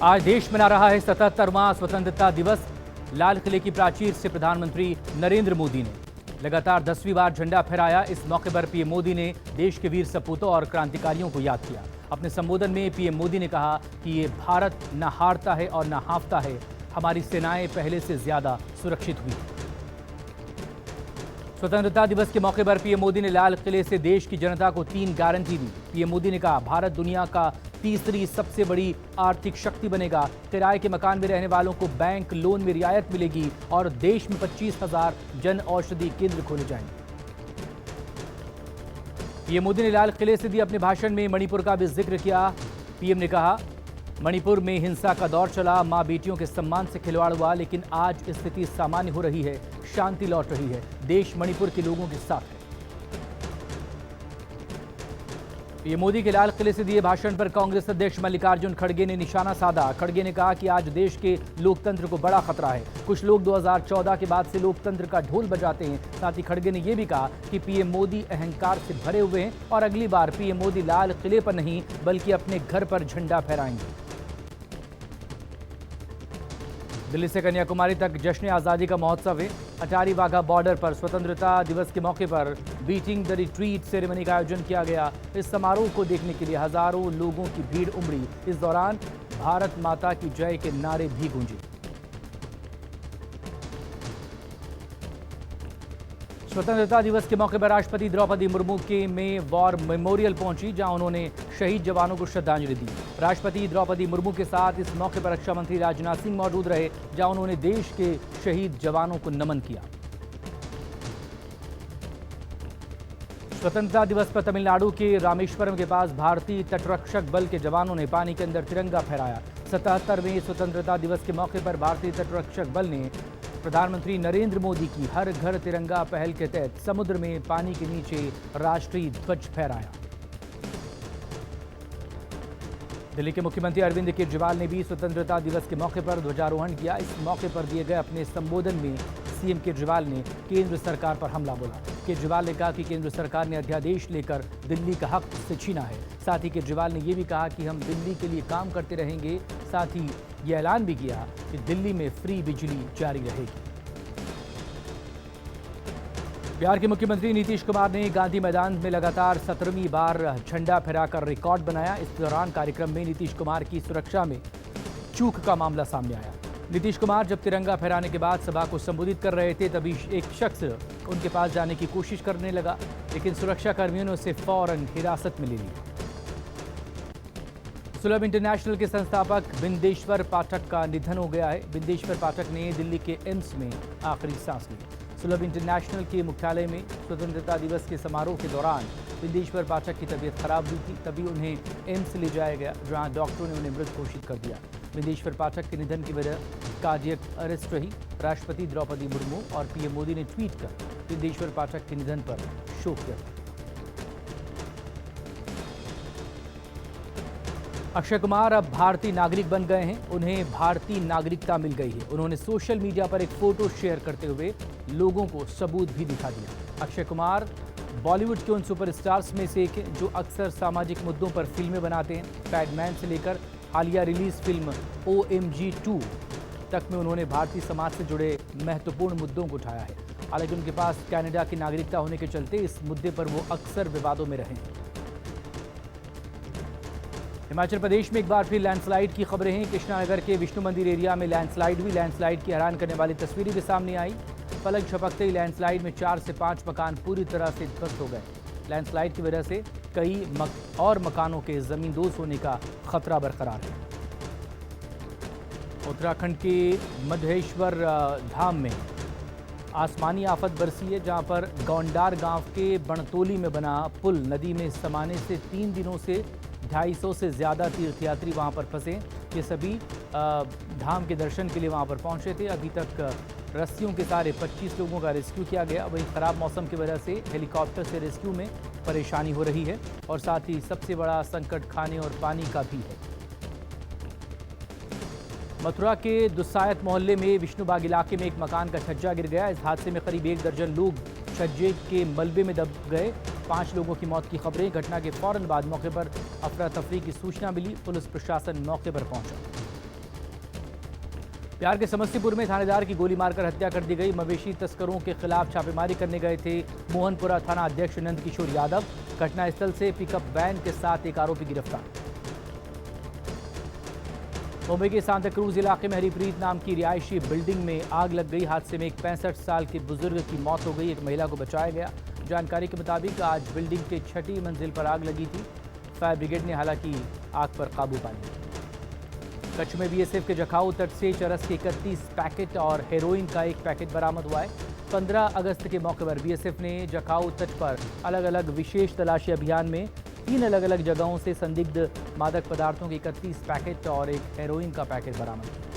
आज देश मना रहा है 77वां स्वतंत्रता दिवस। लाल किले की प्राचीर से प्रधानमंत्री नरेंद्र मोदी ने लगातार 10वीं बार झंडा फहराया। इस मौके पर पीएम मोदी ने देश के वीर सपूतों और क्रांतिकारियों को याद किया। अपने संबोधन में पीएम मोदी ने कहा कि ये भारत न हारता है और न हारता है। हमारी सेनाएं पहले से ज्यादा सुरक्षित हुई। स्वतंत्रता दिवस के मौके पर पीएम मोदी ने लाल किले से देश की जनता को 3 गारंटी दी। पीएम मोदी ने कहा, भारत दुनिया का तीसरी सबसे बड़ी आर्थिक शक्ति बनेगा। किराए के मकान में रहने वालों को बैंक लोन में रियायत मिलेगी और देश में 25,000 जन औषधि केंद्र खोले जाएंगे। पीएम मोदी ने लाल किले से दिए अपने भाषण में मणिपुर का भी जिक्र किया। पीएम ने कहा, मणिपुर में हिंसा का दौर चला, मां बेटियों के सम्मान से खिलवाड़ हुआ, लेकिन आज स्थिति सामान्य हो रही है, शांति लौट रही है। देश मणिपुर के लोगों के साथ है। पीएम मोदी के लाल किले से दिए भाषण पर कांग्रेस अध्यक्ष मल्लिकार्जुन खड़गे ने निशाना साधा। खड़गे ने कहा कि आज देश के लोकतंत्र को बड़ा खतरा है। कुछ लोग 2014 के बाद से लोकतंत्र का ढोल बजाते हैं। साथ ही खड़गे ने यह भी कहा कि पीएम मोदी अहंकार से भरे हुए हैं और अगली बार पीएम मोदी लाल किले पर नहीं बल्कि अपने घर पर झंडा फहराएंगे। दिल्ली से कन्याकुमारी तक जश्न आज़ादी का महोत्सव है। अटारी वाघा बॉर्डर पर स्वतंत्रता दिवस के मौके पर बीटिंग द रिट्रीट सेरेमनी का आयोजन किया गया। इस समारोह को देखने के लिए हजारों लोगों की भीड़ उमड़ी। इस दौरान भारत माता की जय के नारे भी गूंजे। स्वतंत्रता दिवस के मौके पर राष्ट्रपति द्रौपदी मुर्मू के में वॉर मेमोरियल पहुंची, जहां उन्होंने शहीद जवानों को श्रद्धांजलि दी। राष्ट्रपति द्रौपदी मुर्मू के साथ इस मौके पर रक्षा मंत्री राजनाथ सिंह मौजूद रहे, जहां उन्होंने देश के शहीद जवानों को नमन किया। स्वतंत्रता दिवस पर तमिलनाडु के रामेश्वरम के पास भारतीय तटरक्षक बल के जवानों ने पानी के अंदर तिरंगा फहराया। 77वें स्वतंत्रता दिवस के मौके पर भारतीय तटरक्षक बल ने प्रधानमंत्री नरेंद्र मोदी की हर घर तिरंगा पहल के तहत समुद्र में पानी के नीचे राष्ट्रीय ध्वज फहराया। दिल्ली के मुख्यमंत्री अरविंद केजरीवाल ने भी स्वतंत्रता दिवस के मौके पर ध्वजारोहण किया। इस मौके पर दिए गए अपने संबोधन में सीएम केजरीवाल ने केंद्र सरकार पर हमला बोला। केजरीवाल ने कहा कि केंद्र सरकार ने अध्यादेश लेकर दिल्ली का हक से छीना है। साथ ही केजरीवाल ने यह भी कहा कि हम दिल्ली के लिए काम करते रहेंगे। साथ ही यह ऐलान भी किया कि दिल्ली में फ्री बिजली जारी रहेगी। बिहार के मुख्यमंत्री नीतीश कुमार ने गांधी मैदान में लगातार 17वीं बार झंडा फहराकर रिकॉर्ड बनाया। इस दौरान कार्यक्रम में नीतीश कुमार की सुरक्षा में चूक का मामला सामने आया। नीतीश कुमार जब तिरंगा फहराने के बाद सभा को संबोधित कर रहे थे, तभी एक शख्स उनके पास जाने की कोशिश करने लगा, लेकिन सुरक्षा कर्मियों ने उसे फौरन हिरासत में ले लिया। सुलभ इंटरनेशनल के संस्थापक बिंदेश्वर पाठक का निधन हो गया है। बिंदेश्वर पाठक ने दिल्ली के एम्स में आखिरी सांस ली। सुलभ इंटरनेशनल के मुख्यालय में स्वतंत्रता दिवस के समारोह के दौरान बिंदेश्वर पाठक की तबीयत खराब हुई थी, तभी उन्हें एम्स ले जाया गया, जहां डॉक्टरों ने उन्हें मृत घोषित कर दिया। बिंदेश्वर पाठक के निधन की वजह कार्डियक अरेस्ट रही। राष्ट्रपति द्रौपदी मुर्मू और पीएम मोदी ने ट्वीट कर बिंदेश्वर पाठक के निधन पर शोक व्यक्त किया। अक्षय कुमार अब भारतीय नागरिक बन गए हैं। उन्हें भारतीय नागरिकता मिल गई है। उन्होंने सोशल मीडिया पर एक फोटो शेयर करते हुए लोगों को सबूत भी दिखा दिया। अक्षय कुमार बॉलीवुड के उन सुपरस्टार्स में से एक हैं जो अक्सर सामाजिक मुद्दों पर फिल्में बनाते हैं। पैडमैन से लेकर हालिया रिलीज फिल्म OMG 2 तक में उन्होंने भारतीय समाज से जुड़े महत्वपूर्ण मुद्दों को उठाया है। हालांकि उनके पास कनाडा की नागरिकता होने के चलते इस मुद्दे पर वो अक्सर विवादों में रहे हैं। हिमाचल प्रदेश में एक बार फिर लैंडस्लाइड की खबरें हैं। कृष्णानगर के विष्णु मंदिर एरिया में लैंडस्लाइड हुई। लैंडस्लाइड की हैरान करने वाली तस्वीरें भी सामने आई। पलक झपकते ही लैंडस्लाइड में 4 से 5 मकान पूरी तरह से ध्वस्त हो गए। लैंडस्लाइड की वजह से कई और मकानों के जमींदोज होने का खतरा बरकरार है। उत्तराखंड के मधेश्वर धाम में आसमानी आफत बरसी है, जहां पर गौंडार गांव के बणतोली में बना पुल नदी में समाने से 3 दिनों से 250 से ज़्यादा तीर्थयात्री वहां पर फंसे। ये सभी धाम के दर्शन के लिए वहां पर पहुंचे थे। अभी तक रस्सियों के सहारे 25 लोगों का रेस्क्यू किया गया। वहीं खराब मौसम की वजह से हेलीकॉप्टर से रेस्क्यू में परेशानी हो रही है और साथ ही सबसे बड़ा संकट खाने और पानी का भी है। मथुरा के दुसायत मोहल्ले में विष्णुबाग इलाके में एक मकान का छज्जा गिर गया। इस हादसे में करीब 1 दर्जन लोग छज्जे के मलबे में दब गए। 5 लोगों की मौत की खबरें। घटना के फौरन बाद मौके पर अफरा तफरी की सूचना मिली। पुलिस प्रशासन मौके पर पहुंचा। बिहार के समस्तीपुर में थानेदार की गोली मारकर हत्या कर दी गई। मवेशी तस्करों के खिलाफ छापेमारी करने गए थे मोहनपुरा थाना अध्यक्ष नंद किशोर यादव। घटनास्थल से पिकअप वैन के साथ एक आरोपी गिरफ्तार। मुंबई के सांता क्रूज इलाके में हरिप्रीत नाम की रिहायशी बिल्डिंग में आग लग गई। हादसे में एक 65 साल के बुजुर्ग की मौत हो गई, एक महिला को बचाया गया। जानकारी के मुताबिक आज बिल्डिंग के 6ठी मंजिल पर आग लगी थी। फायर ब्रिगेड ने हालांकि आग पर काबू पा लिया। कच्छ में बीएसएफ के जखाऊ तट से चरस के 31 पैकेट और हेरोइन का एक पैकेट बरामद हुआ है। 15 अगस्त के मौके पर बीएसएफ ने जखाऊ तट पर अलग अलग विशेष तलाशी अभियान में 3 अलग अलग जगहों से संदिग्ध मादक पदार्थों के 31 पैकेट और एक हेरोइन का पैकेट बरामद किया।